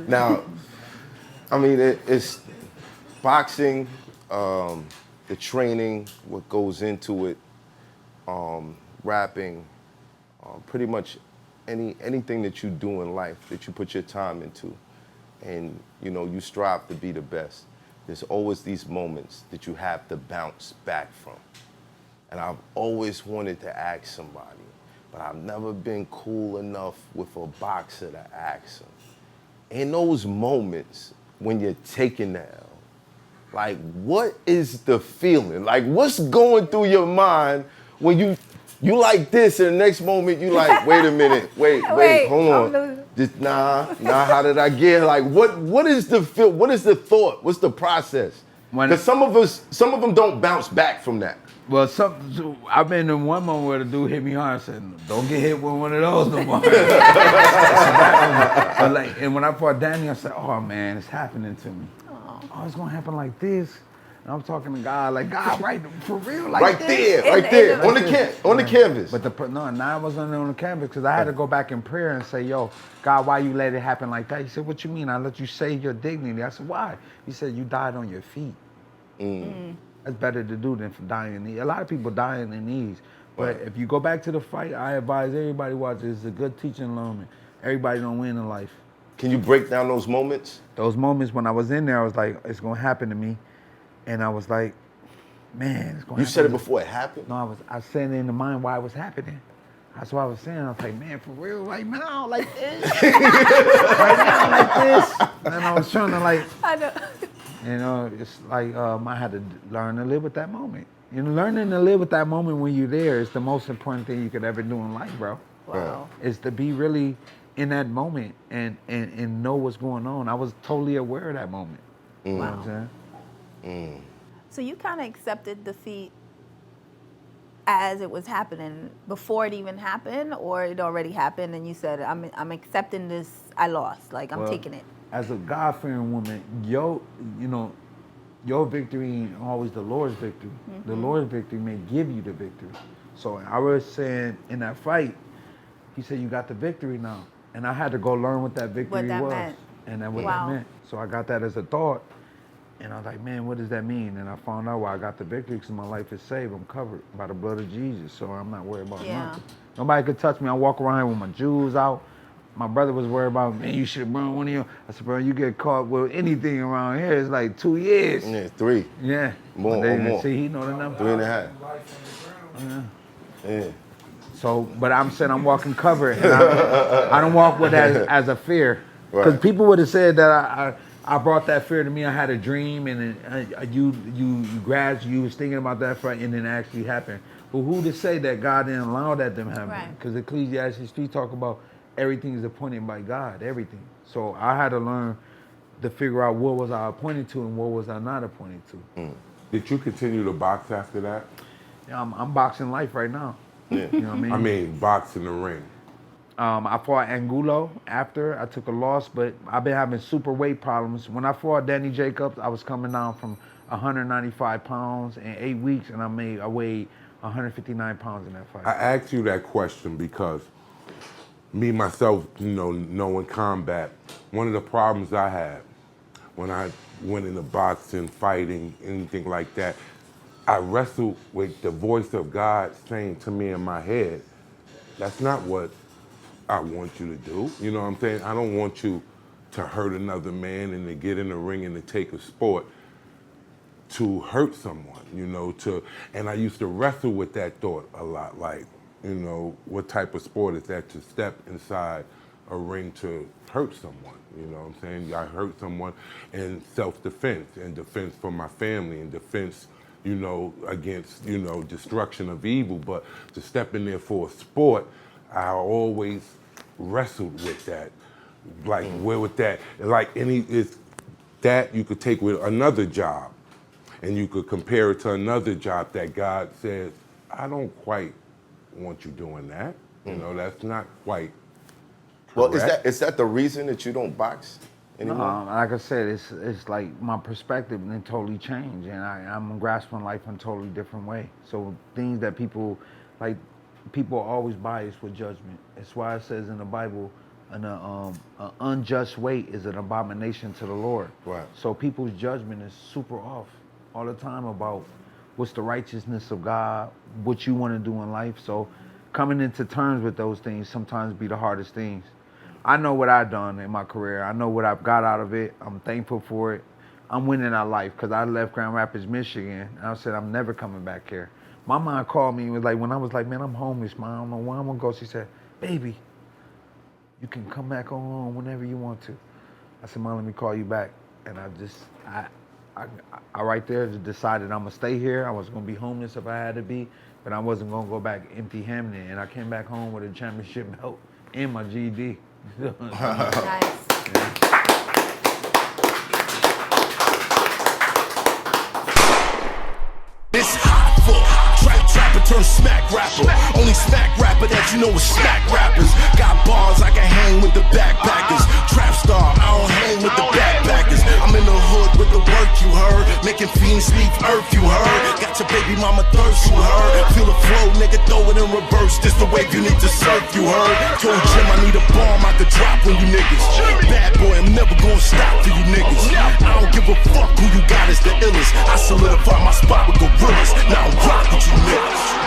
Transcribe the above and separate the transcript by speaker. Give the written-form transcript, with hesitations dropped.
Speaker 1: Now, I mean, it's boxing, the training, what goes into it, rapping, pretty much anything that you do in life that you put your time into, and you strive to be the best. There's always these moments that you have to bounce back from. And I've always wanted to ask somebody, but I've never been cool enough with a boxer to ask them. In those moments when you're taking the L, like, what is the feeling? Like, what's going through your mind when you like this, and the next moment you like, wait a minute, wait, hold on. Just nah, how did I get? Like, what is the feel? What is the thought? What's the process? Because some of them don't bounce back from that.
Speaker 2: Well, so I've been in one moment where the dude hit me hard and said, "Don't get hit with one of those no more." But and when I fought Danny, I said, "Oh man, it's happening to me. Oh, it's gonna happen like this." And I'm talking to God, like, God, right, for real, like
Speaker 1: right
Speaker 2: this?
Speaker 1: there, on the canvas.
Speaker 2: But now I wasn't on the canvas because I had to go back in prayer and say, "Yo, God, why you let it happen like that?" He said, "What you mean? I let you save your dignity." I said, "Why?" He said, "You died on your feet." That's better to do than for dying in knees. A lot of people die in their knees. But if you go back to the fight, I advise everybody watch it. It's a good teaching moment. Everybody don't win in life.
Speaker 1: Can you break down those moments?
Speaker 2: Those moments when I was in there, I was like, it's gonna happen to me. And I was like, man, it's gonna happen.
Speaker 1: You said it before it happened?
Speaker 2: No, I said it in the mind why it was happening. That's what I was saying. I was like, man, for real, right now, like this. Right now, like this. And I was trying to like,
Speaker 3: I know.
Speaker 2: It's like I had to learn to live with that moment. Learning to live with that moment when you're there is the most important thing you could ever do in life, bro.
Speaker 3: Wow.
Speaker 2: Is to be really in that moment and know what's going on. I was totally aware of that moment. You know what I'm saying?
Speaker 3: So you kind of accepted defeat as it was happening, before it even happened, or it already happened and you said, I'm accepting this, I lost, like I'm taking it.
Speaker 2: As a God-fearing woman, your victory ain't always the Lord's victory. The Lord's victory may give you the victory. So I was saying in that fight, he said, you got the victory now. And I had to go learn what that victory was.
Speaker 3: Meant.
Speaker 2: And that what that meant. So I got that as a thought. And I was like, man, what does that mean? And I found out why I got the victory, because my life is saved. I'm covered by the blood of Jesus. So I'm not worried about nothing. Nobody could touch me. I walk around with my jewels out. My brother was worried about, man, you should have brought one of your. I said, bro, you get caught with anything around here, it's like 2 years.
Speaker 1: Yeah, 3.
Speaker 2: Yeah.
Speaker 1: More.
Speaker 2: See, he know the number.
Speaker 1: 3.5. Yeah.
Speaker 2: So, but I'm saying I'm walking covered. And I don't walk with that as a fear. Because people would have said that I brought that fear to me. I had a dream, and then you was thinking about that fight, and then it actually happened. But who to say that God didn't allow that to happen? Because Ecclesiastes 3 talk about everything is appointed by God, everything. So I had to learn to figure out what was I appointed to and what was I not appointed to.
Speaker 4: Did you continue to box after that?
Speaker 2: Yeah, I'm boxing life right now.
Speaker 1: Yeah.
Speaker 2: You know what I mean?
Speaker 4: I mean, box in the ring.
Speaker 2: I fought Angulo after. I took a loss, but I've been having super weight problems. When I fought Danny Jacobs, I was coming down from 195 pounds in 8 weeks, and I weighed 159 pounds in that fight.
Speaker 4: I asked you that question because me, myself, knowing combat, one of the problems I had when I went into boxing, fighting, anything like that, I wrestled with the voice of God saying to me in my head, that's not what I want you to do. You know what I'm saying? I don't want you to hurt another man and to get in the ring and to take a sport to hurt someone, and I used to wrestle with that thought a lot, like, what type of sport is that to step inside a ring to hurt someone? You know what I'm saying? I hurt someone in self-defense and defense for my family and defense, against, destruction of evil. But to step in there for a sport, I always wrestled with that. Like, where would that, like it's that you could take with another job and you could compare it to another job that God says, I don't quite want you doing that. That's not quite correct.
Speaker 1: Well, is that the reason that you don't box anymore?
Speaker 2: No, like I said, it's like my perspective then totally changed, and I'm grasping life in a totally different way. So things that people always bias with judgment. That's why it says in the Bible, an unjust weight is an abomination to the Lord.
Speaker 1: Right.
Speaker 2: So people's judgment is super off all the time about what's the righteousness of God, what you want to do in life. So coming into terms with those things sometimes be the hardest things. I know what I've done in my career. I know what I've got out of it. I'm thankful for it. I'm winning at life because I left Grand Rapids, Michigan, and I said, I'm never coming back here. My mom called me and was like, when I was like, man, I'm homeless, man. I don't know where I'm going to go. She said, baby, you can come back home whenever you want to. I said, Mom, let me call you back. And I right there just decided I'm going to stay here. I was going to be homeless if I had to be, but I wasn't going to go back empty-handed. And I came back home with a championship belt and my GED.
Speaker 3: Nice.
Speaker 5: It's Hoffa, trapper turned smack rapper. Only smack rapper that you know is smack rappers. Got bars I can hang with the backpackers. Trap star, I don't hang with the backpackers. I'm in the hood with the work you heard. Making fiends leave earth you heard. Got your baby mama thirst you heard. Feel the flow, nigga, throw it in reverse. This the wave you need to surf you heard. Told Jim I need a bomb I could drop on you niggas. Bad boy, I'm never gonna stop for you niggas. I don't give a fuck who you got is the illest. I solidify my spot with gorillas. Now I'm rock with you niggas.